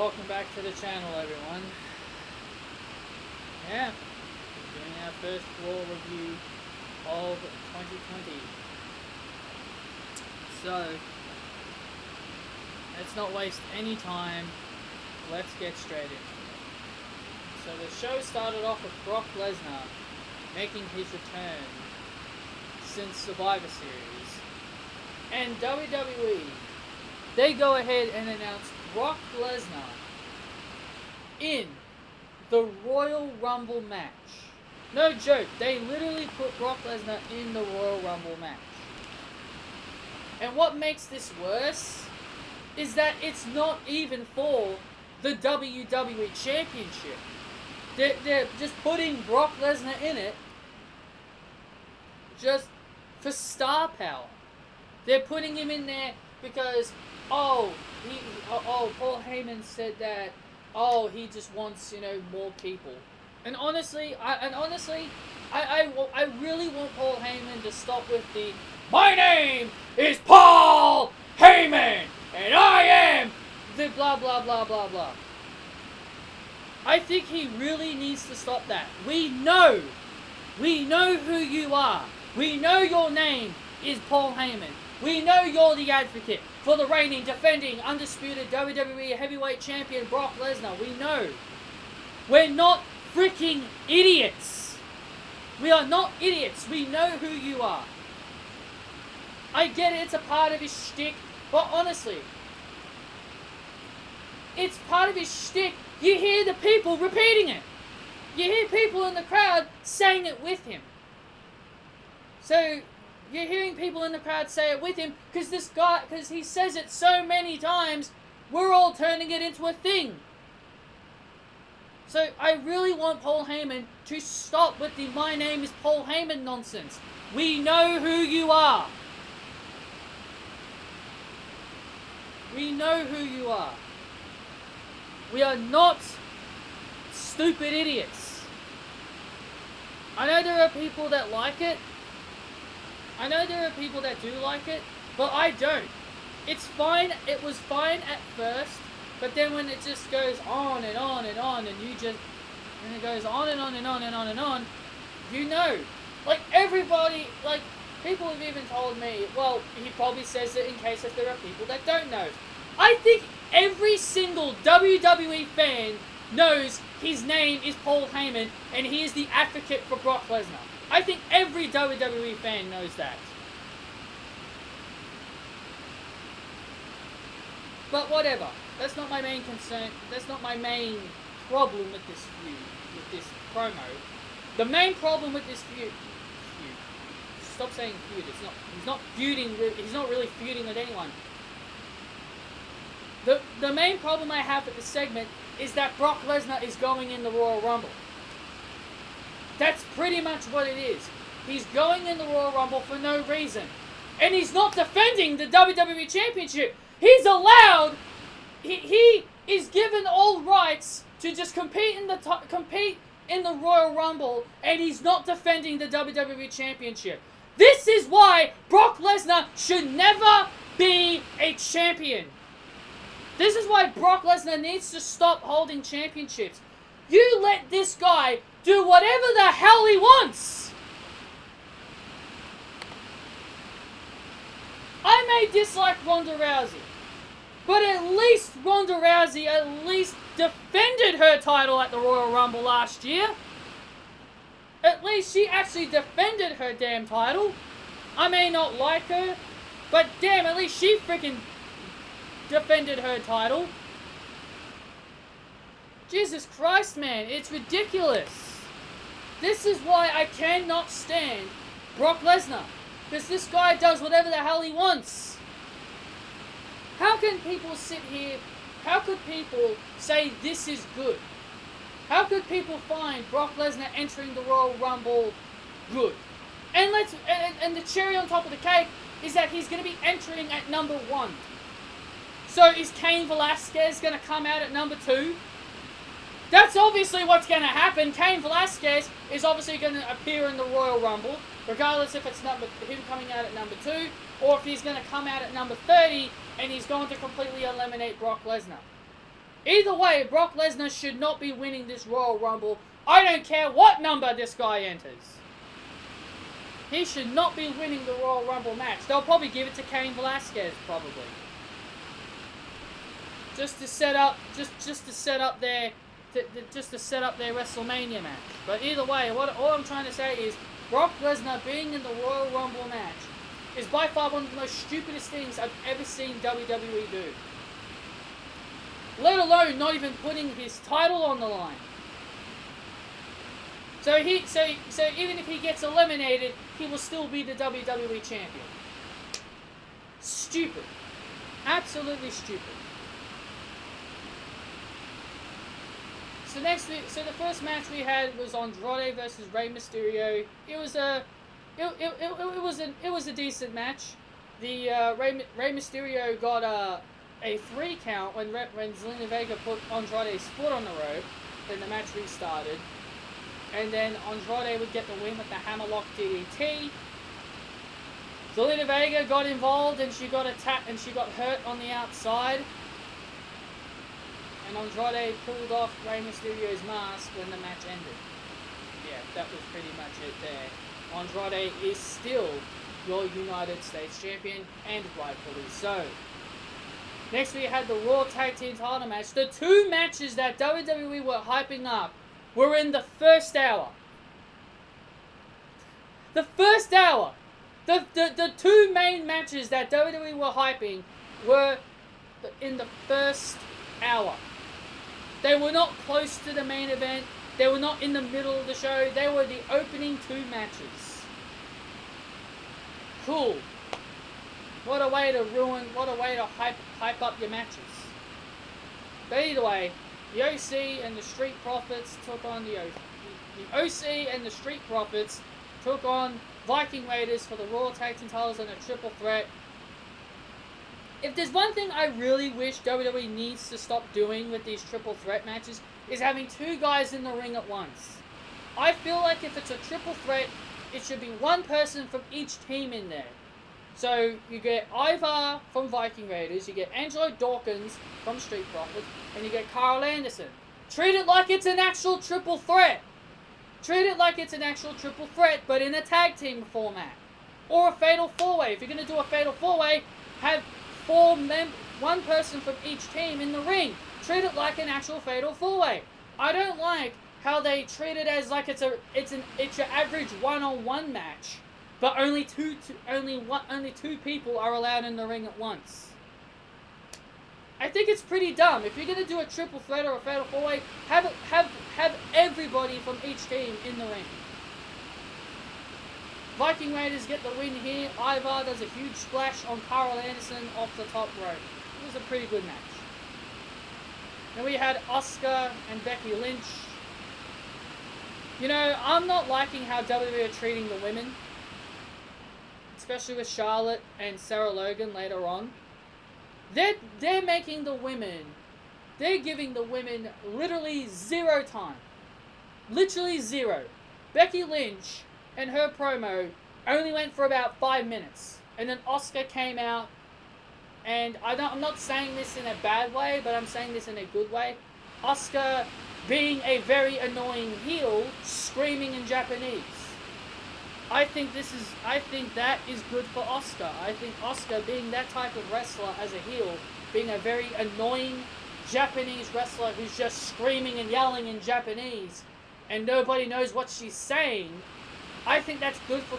Welcome back to the channel, everyone. Yeah, we're doing our first Raw review of 2020. So, let's not waste any time. Let's get straight into it. So the show started off with Brock Lesnar making his return since Survivor Series. And WWE, they go ahead and announce Brock Lesnar in the Royal Rumble match. No joke, they literally put Brock Lesnar in the Royal Rumble match. And what makes this worse is that it's not even for the WWE Championship. They're just putting Brock Lesnar in it just for star power. They're putting him in there because, Paul Heyman said that, he just wants, more people. And honestly, I really want Paul Heyman to stop with the, my name is Paul Heyman, and I am the blah, blah, blah, blah, blah. I think he really needs to stop that. We know who you are. We know your name is Paul Heyman. We know you're the advocate for the reigning, defending, undisputed WWE Heavyweight Champion Brock Lesnar. We know. We're not freaking idiots. We are not idiots. We know who you are. I get it, it's a part of his shtick, but honestly, it's part of his shtick. You hear the people repeating it. You hear people in the crowd saying it with him. So, you're hearing people in the crowd say it with him because he says it so many times, we're all turning it into a thing. So, I really want Paul Heyman to stop with the my name is Paul Heyman nonsense. We know who you are. We know who you are. We are not stupid idiots. I know there are people that like it. I know there are people that do like it, but I don't. It's fine. It was fine at first, but then when it just goes on and on and on, and it goes on and on and on and on and on, everybody, people have even told me, well, he probably says it in case if there are people that don't know. I think every single WWE fan knows his name is Paul Heyman and he is the advocate for Brock Lesnar. I think every WWE fan knows that. But whatever. That's not my main concern. That's not my main problem with this feud, with this promo. The main problem with this feud. Stop saying feud. He's not feuding. He's not really feuding with anyone. The main problem I have with this segment is that Brock Lesnar is going in the Royal Rumble. That's pretty much what it is. He's going in the Royal Rumble for no reason. And he's not defending the WWE Championship. He's allowed, he is given all rights to just compete in the Royal Rumble, and he's not defending the WWE Championship. This is why Brock Lesnar should never be a champion. This is why Brock Lesnar needs to stop holding championships. You let this guy do whatever the hell he wants. I may dislike Ronda Rousey, but at least Ronda Rousey defended her title at the Royal Rumble last year. At least she actually defended her damn title. I may not like her, but damn, at least she freaking defended her title. Jesus Christ, man, it's ridiculous. This is why I cannot stand Brock Lesnar. Because this guy does whatever the hell he wants. How can people sit here, how could people say this is good? How could people find Brock Lesnar entering the Royal Rumble good? And the cherry on top of the cake is that he's going to be entering at number 1. So is Cain Velasquez going to come out at number 2? That's obviously what's going to happen. Cain Velasquez is obviously going to appear in the Royal Rumble, regardless if it's him coming out at number 2, or if he's going to come out at number 30, and he's going to completely eliminate Brock Lesnar. Either way, Brock Lesnar should not be winning this Royal Rumble. I don't care what number this guy enters. He should not be winning the Royal Rumble match. They'll probably give it to Cain Velasquez, probably. Just to set up their WrestleMania match. But either way, all I'm trying to say is Brock Lesnar being in the Royal Rumble match is by far one of the most stupidest things I've ever seen WWE do. Let alone not even putting his title on the line. So even if he gets eliminated, he will still be the WWE champion. Stupid. Absolutely stupid. So the first match we had was Andrade versus Rey Mysterio. It was a decent match. The Rey Mysterio got a 3 count when Zelina Vega put Andrade's foot on the rope. Then the match restarted, and then Andrade would get the win with the hammerlock DDT. Zelina Vega got involved and she got attacked and she got hurt on the outside. And Andrade pulled off Rey Mysterio's mask when the match ended. Yeah, that was pretty much it there. Andrade is still your United States champion, and rightfully so. Next we had the Raw Tag Team title match. The 2 matches that WWE were hyping up were in the first hour. The first hour! The 2 main matches that WWE were hyping were in the first hour. They were not close to the main event. They were not in the middle of the show. They were the opening 2 matches. Cool. What a way to hype up your matches. But either way, the OC and the Street Profits took on the OC and the Street Profits took on Viking Raiders for the Raw Tag Team titles in a triple threat. If there's one thing I really wish WWE needs to stop doing with these triple threat matches, is having 2 guys in the ring at once. I feel like if it's a triple threat, it should be 1 person from each team in there. So you get Ivar from Viking Raiders, you get Angelo Dawkins from Street Profits, and you get Carl Anderson. Treat it like it's an actual triple threat. Treat it like it's an actual triple threat, but in a tag team format. Or a fatal 4-way. If you're going to do a fatal 4-way, have 1 person from each team in the ring. Treat it like an actual fatal 4-way. I don't like how they treat it as like it's your average one-on-one match, but only two people are allowed in the ring at once. I think it's pretty dumb. If you're gonna do a triple threat or a fatal 4-way, have everybody from each team in the ring. Viking Raiders get the win here. Ivar does a huge splash on Carl Anderson off the top rope. It was a pretty good match. Then we had Asuka and Becky Lynch. You know, I'm not liking how WWE are treating the women, especially with Charlotte and Sarah Logan later on. They're making the women, they're giving the women literally 0 time. Literally 0. Becky Lynch and her promo only went for about 5 minutes. And then Asuka came out, and I'm not saying this in a bad way, but I'm saying this in a good way. Asuka being a very annoying heel, screaming in Japanese. I think that is good for Asuka. I think Asuka being that type of wrestler as a heel, being a very annoying Japanese wrestler who's just screaming and yelling in Japanese, and nobody knows what she's saying. I think that's good for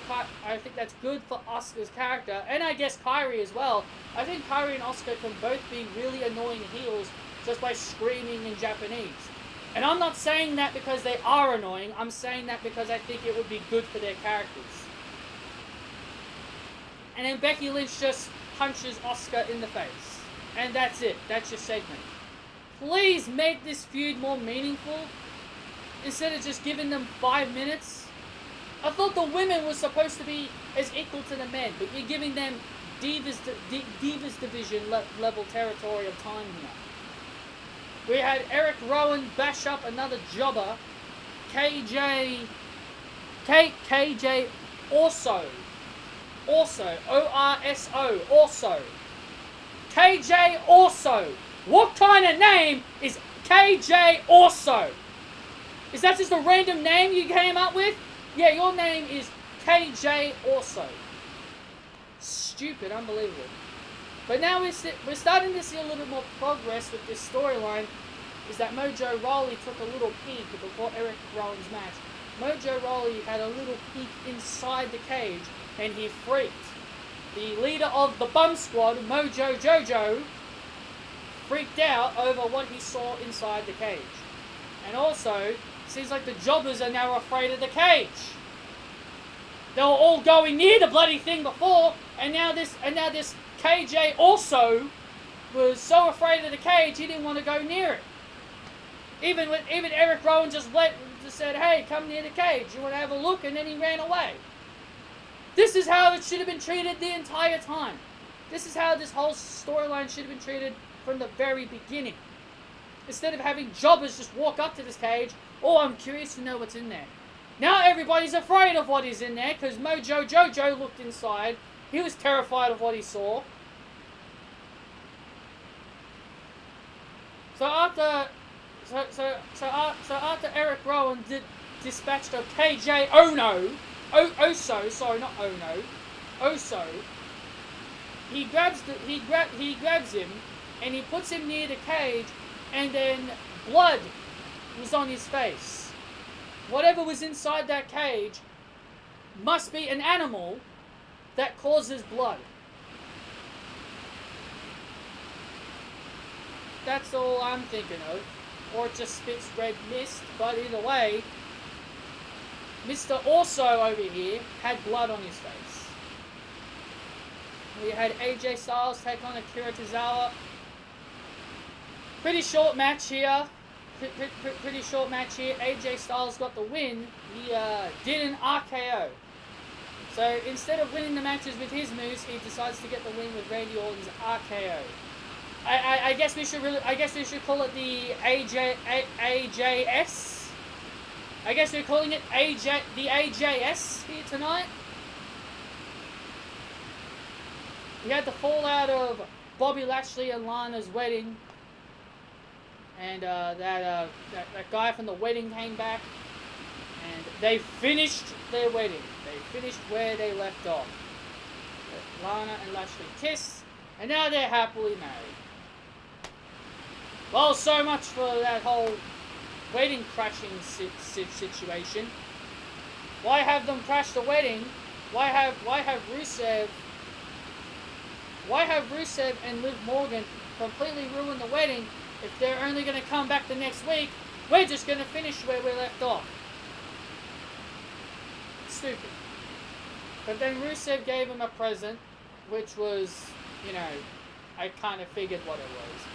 Asuka's character, and I guess Kairi as well. I think Kairi and Asuka can both be really annoying heels just by screaming in Japanese. And I'm not saying that because they are annoying. I'm saying that because I think it would be good for their characters. And then Becky Lynch just punches Asuka in the face. And that's it. That's your segment. Please make this feud more meaningful instead of just giving them 5 minutes. I thought the women were supposed to be as equal to the men, but you're giving them Divas Division level territory of time here. We had Eric Rowan bash up another jobber, KJ Orso, O-R-S-O, KJ Orso What kind of name is KJ Orso? Is that just a random name you came up with? Yeah, your name is KJ Orso. Stupid, unbelievable. But now we're starting to see a little bit more progress with this storyline. Is that Mojo Rawley took a little peek before Eric Rowan's match. Mojo Rawley had a little peek inside the cage and he freaked. The leader of the Bum Squad, Mojo Jojo, freaked out over what he saw inside the cage. And also, seems like the jobbers are now afraid of the cage. They were all going near the bloody thing before, and now this KJ also was so afraid of the cage he didn't want to go near it. Even Eric Rowan just said, "Hey, come near the cage. You want to have a look?" And then he ran away. This is how it should have been treated the entire time. This is how this whole storyline should have been treated from the very beginning. Instead of having jobbers just walk up to this cage, "Oh, I'm curious to know what's in there." Now everybody's afraid of what is in there because Mojo Jojo looked inside. He was terrified of what he saw. So after Eric Rowan dispatched of KJ Oso, he grabs him and he puts him near the cage, and then blood was on his face. Whatever was inside that cage must be an animal that causes blood. That's all I'm thinking of. Or it just spits red mist, but either way, Mr. Orso over here had blood on his face. We had AJ Styles take on Akira Tozawa. Pretty short match here. Pretty short match here. AJ Styles got the win. He did an RKO. So instead of winning the matches with his moves, he decides to get the win with Randy Orton's RKO. I guess we should call it the AJS. I guess we're calling it the AJS here tonight. We had the fallout of Bobby Lashley and Lana's wedding, and that guy from the wedding came back, and they finished their wedding. They finished where they left off. Lana and Lashley kissed, and now they're happily married. Well, so much for that whole wedding crashing situation. Why have them crash the wedding? Why have Rusev and Liv Morgan completely ruin the wedding if they're only going to come back the next week? We're just going to finish where we left off. Stupid. But then Rusev gave him a present, which was, I kind of figured what it was.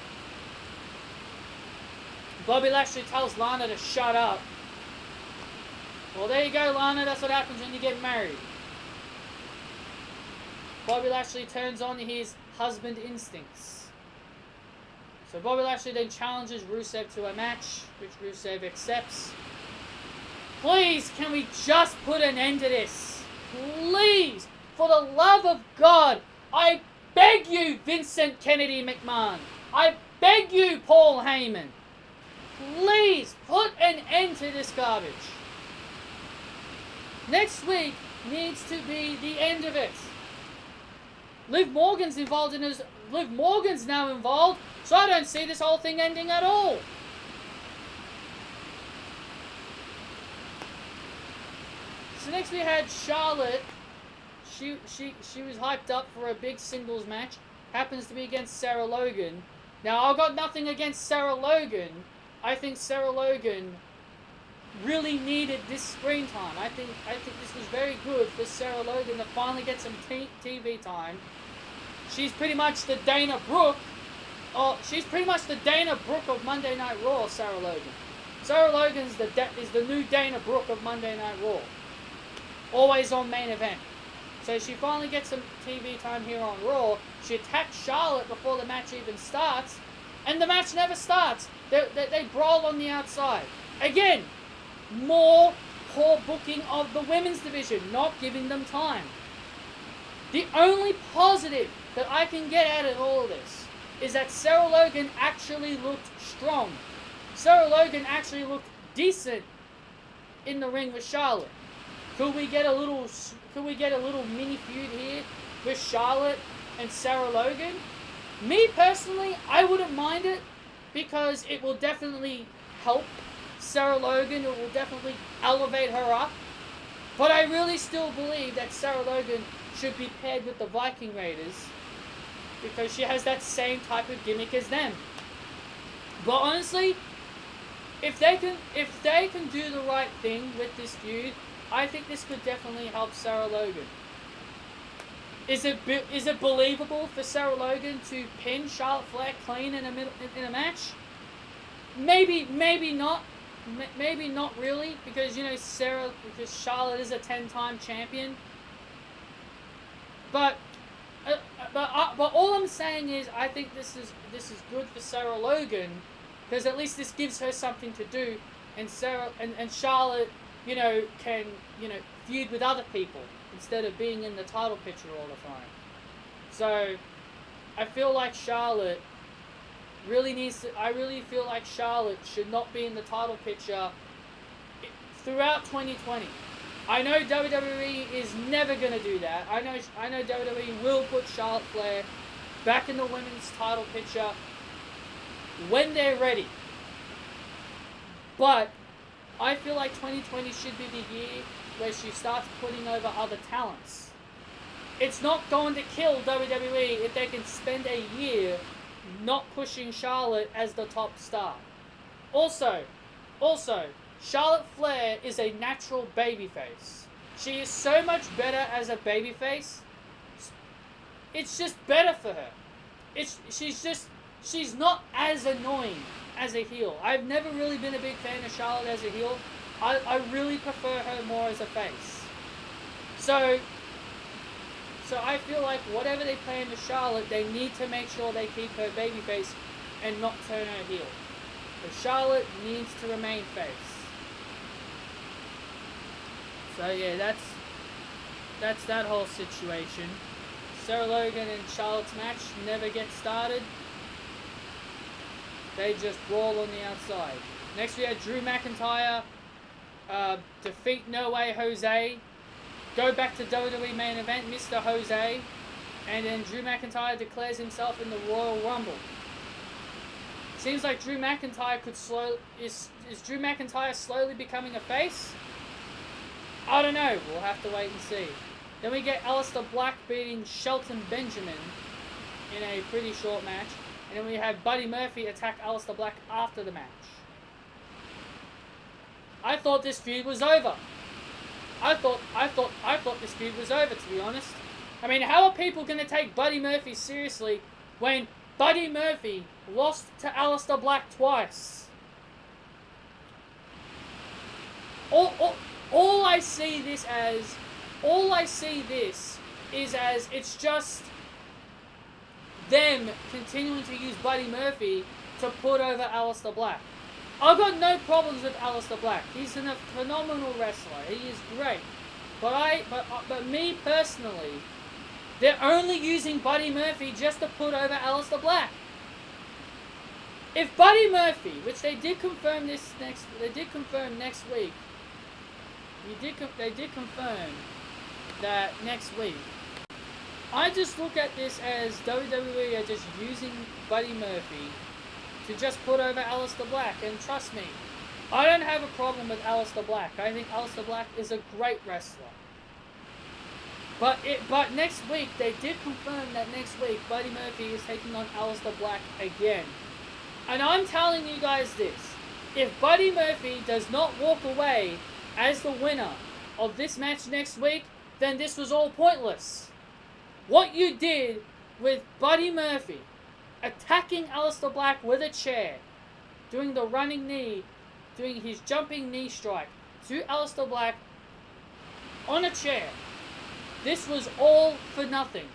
Bobby Lashley tells Lana to shut up. Well, there you go, Lana. That's what happens when you get married. Bobby Lashley turns on his husband instincts. So Bobby Lashley then challenges Rusev to a match, which Rusev accepts. Please, can we just put an end to this? Please, for the love of God, I beg you, Vincent Kennedy McMahon. I beg you, Paul Heyman. Please, put an end to this garbage. Next week needs to be the end of it. Liv Morgan's involved in his... Liv Morgan's now involved, so I don't see this whole thing ending at all. So next we had Charlotte. She was hyped up for a big singles match. Happens to be against Sarah Logan. Now, I've got nothing against Sarah Logan. I think Sarah Logan really needed this screen time. I think this was very good for Sarah Logan to finally get some TV time. She's pretty much the Dana Brooke. She's pretty much the Dana Brooke of Monday Night Raw, Sarah Logan. Sarah Logan is the new Dana Brooke of Monday Night Raw. Always on main event. So she finally gets some TV time here on Raw. She attacks Charlotte before the match even starts. And the match never starts. They brawl on the outside. Again, more poor booking of the women's division, not giving them time. The only positive that I can get out of all of this is that Sarah Logan actually looked strong. Sarah Logan actually looked decent in the ring with Charlotte. Could we get a little mini feud here with Charlotte and Sarah Logan? Me personally, I wouldn't mind it because it will definitely help Sarah Logan. It will definitely elevate her up. But I really still believe that Sarah Logan should be paired with the Viking Raiders because she has that same type of gimmick as them. But honestly, if they can do the right thing with this feud, I think this could definitely help Sarah Logan. Is it believable for Sarah Logan to pin Charlotte Flair clean in a match? Maybe not. Maybe not really, because because Charlotte is a 10-time champion. But all I'm saying is I think this is good for Sarah Logan, because at least this gives her something to do, and Charlotte, can feud with other people instead of being in the title picture all the time. So I feel like Charlotte I really feel like Charlotte should not be in the title picture throughout 2020. I know WWE is never going to do that. I know WWE will put Charlotte Flair back in the women's title picture when they're ready. But I feel like 2020 should be the year where she starts putting over other talents. It's not going to kill WWE if they can spend a year not pushing Charlotte as the top star. Also, Charlotte Flair is a natural babyface. She is so much better as a babyface. It's just better for her. She's not as annoying as a heel. I've never really been a big fan of Charlotte as a heel. I really prefer her more as a face. So I feel like whatever they plan with Charlotte, they need to make sure they keep her babyface and not turn her heel. But Charlotte needs to remain face. So yeah, that's that whole situation. Sarah Logan and Charlotte's match never gets started. They just brawl on the outside. Next we had Drew McIntyre defeat No Way Jose. Go back to WWE main event, Mr. Jose, and then Drew McIntyre declares himself in the Royal Rumble. Seems like Drew McIntyre is Drew McIntyre slowly becoming a face? I don't know. We'll have to wait and see. Then we get Aleister Black beating Shelton Benjamin in a pretty short match, and then we have Buddy Murphy attack Aleister Black after the match. I thought this feud was over. I thought this feud was over, to be honest. I mean, how are people going to take Buddy Murphy seriously when Buddy Murphy lost to Aleister Black twice? All I see this is as it's just them continuing to use Buddy Murphy to put over Aleister Black. I've got no problems with Aleister Black. He's a phenomenal wrestler. He is great. But me personally, they're only using Buddy Murphy just to put over Aleister Black. If Buddy Murphy, which they did confirm next week. They did confirm that next week. I just look at this as WWE are just using Buddy Murphy to just put over Aleister Black, and trust me, I don't have a problem with Aleister Black. I think Aleister Black is a great wrestler. But next week, they did confirm that next week, Buddy Murphy is taking on Aleister Black again. And I'm telling you guys this, if Buddy Murphy does not walk away as the winner of this match next week, then this was all pointless. What you did with Buddy Murphy attacking Aleister Black with a chair, doing the running knee, doing his jumping knee strike to Aleister Black on a chair. This was all for nothing.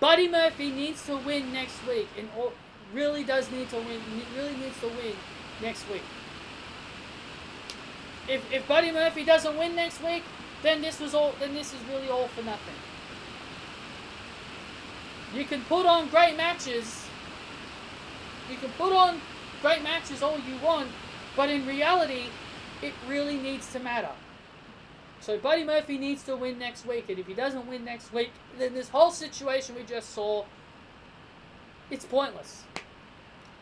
Buddy Murphy needs to win next week, and really needs to win next week. If Buddy Murphy doesn't win next week, then this is really all for nothing. You can put on great matches, You can put on great matches all you want, but in reality, it really needs to matter. So Buddy Murphy needs to win next week, and if he doesn't win next week, then this whole situation we just saw, it's pointless.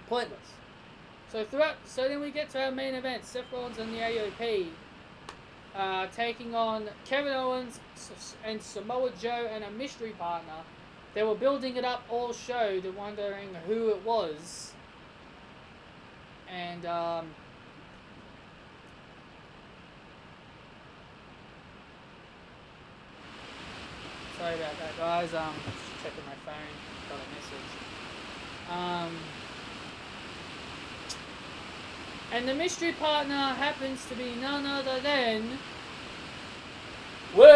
Pointless. So then we get to our main event, Seth Rollins and the AOP, taking on Kevin Owens and Samoa Joe and a mystery partner. They were building it up all show, to wondering who it was. And, sorry about that, guys. Just checking my phone. Got a message. And the mystery partner happens to be none other than... Well,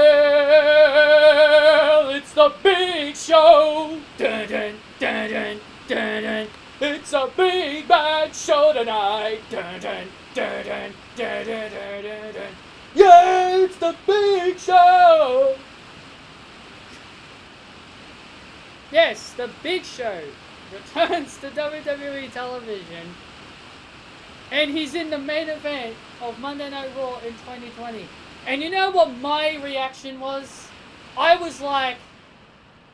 it's the Big Show! Dun dun dun dun dun dun. It's a big bad show tonight! Dun dun dun dun dun dun dun dun dun. Yeah, it's the Big Show! Yes, the Big Show returns to WWE television. And he's in the main event of Monday Night Raw in 2020. And you know what my reaction was? I was like,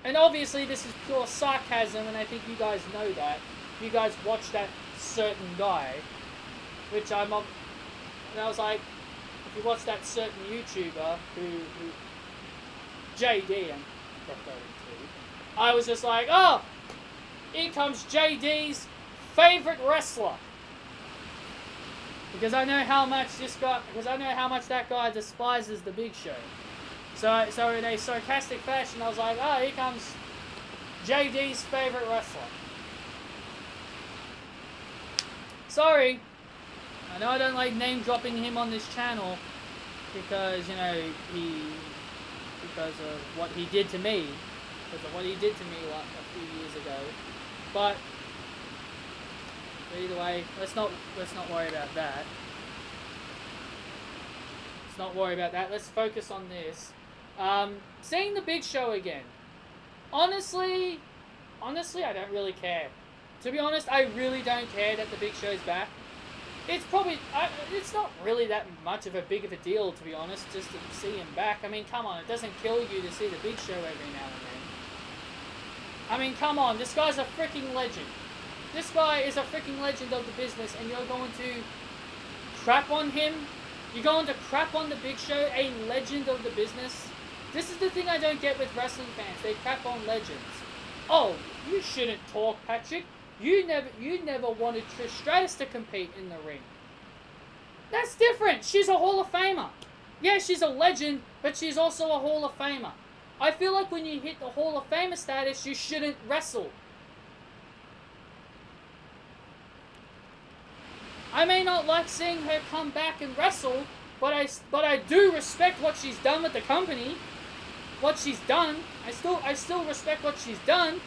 and obviously this is pure sarcasm, and I think you guys know that. You guys watch that certain guy, which and I was like, if you watch that certain YouTuber who JD I'm referring to, I was just like, oh, here comes JD's favorite wrestler. Because I know how much that guy despises the Big Show. So in a sarcastic fashion, I was like, oh, here comes JD's favorite wrestler. Sorry, I know I don't like name dropping him on this channel because because of what he did to me, a few years ago, but. Either way, let's not worry about that. Let's focus on this. Seeing the Big Show again. Honestly, I don't really care. To be honest, I really don't care that the Big Show's back. It's not really that much of a big of a deal, to be honest, just to see him back. I mean, come on, it doesn't kill you to see the Big Show every now and then. I mean, come on, this guy's a freaking legend. This guy is a freaking legend of the business, and you're going to crap on him? You're going to crap on the Big Show, a legend of the business? This is the thing I don't get with wrestling fans. They crap on legends. Oh, you shouldn't talk, Patrick. You never wanted Trish Stratus to compete in the ring. That's different. She's a Hall of Famer. Yeah, she's a legend, but she's also a Hall of Famer. I feel like when you hit the Hall of Famer status, you shouldn't wrestle. I may not like seeing her come back and wrestle, but I do respect what she's done with the company. What she's done. I still respect what she's done.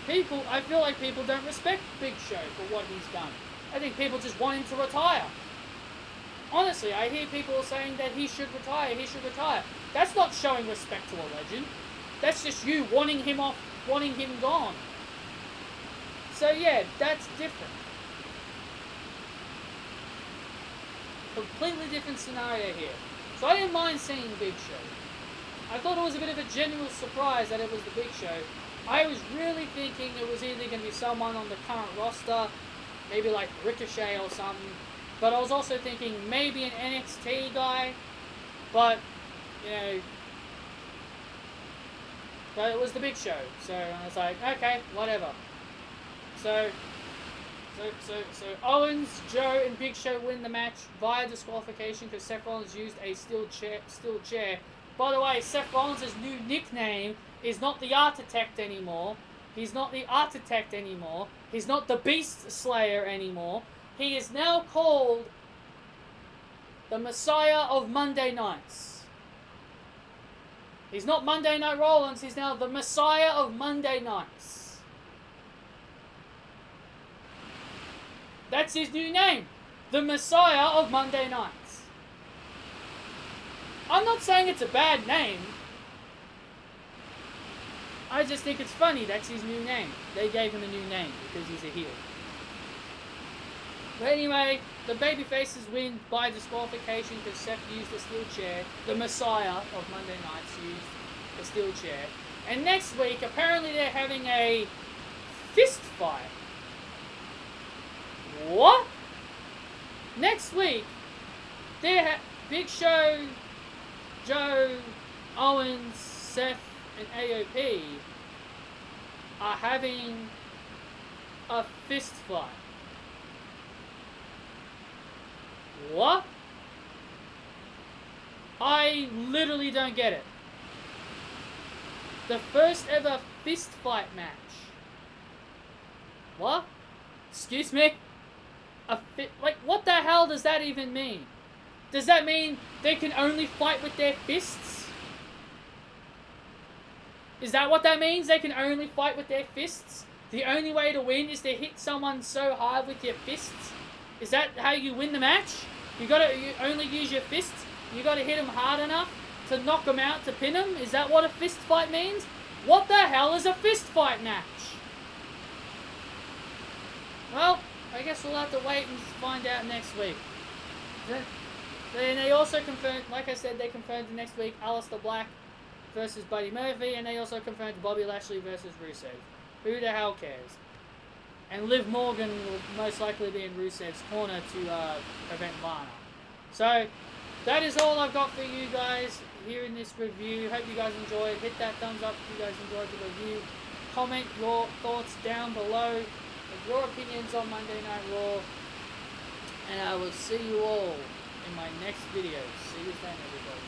I feel like people don't respect Big Show for what he's done. I think people just want him to retire. Honestly, I hear people saying that he should retire. That's not showing respect to a legend. That's just you wanting him gone. So yeah, that's different. Completely different scenario here. So I didn't mind seeing Big Show. I thought it was a bit of a genuine surprise that it was the Big Show. I was really thinking it was either going to be someone on the current roster, maybe like Ricochet or something. But I was also thinking maybe an NXT guy. But it was the Big Show. So I was like, okay, whatever. So Owens, Joe, and Big Show win the match via disqualification because Seth Rollins used a steel chair. By the way, Seth Rollins' new nickname is not the Architect anymore. He's not the Architect anymore. He's not the Beast Slayer anymore. He is now called the Messiah of Monday Nights. He's not Monday Night Rollins. He's now the Messiah of Monday Nights. That's his new name. The Messiah of Monday Nights. I'm not saying it's a bad name. I just think it's funny. That's his new name. They gave him a new name because he's a heel. But anyway, the babyfaces win by disqualification because Seth used a steel chair. The Messiah of Monday Nights used a steel chair. And next week, apparently they're having a fist fight. What? Next week, Big Show, Joe, Owens, Seth, and AOP are having a fist fight. What? I literally don't get it. The first ever fist fight match. What? Excuse me? Like, what the hell does that even mean? Does that mean they can only fight with their fists? Is that what that means? They can only fight with their fists? The only way to win is to hit someone so hard with your fists? Is that how you win the match? You only use your fists? You gotta hit them hard enough to knock them out, to pin them? Is that what a fist fight means? What the hell is a fist fight match? Well, I guess we'll have to wait and find out next week. Then they also confirmed, like I said, they confirmed next week Aleister Black versus Buddy Murphy, and they also confirmed Bobby Lashley versus Rusev. Who the hell cares? And Liv Morgan will most likely be in Rusev's corner to prevent Lana. So, that is all I've got for you guys here in this review. Hope you guys enjoyed. Hit that thumbs up if you guys enjoyed the review. Comment your thoughts down below. Your opinions on Monday Night Raw. And I will see you all in my next video. See you then, everybody.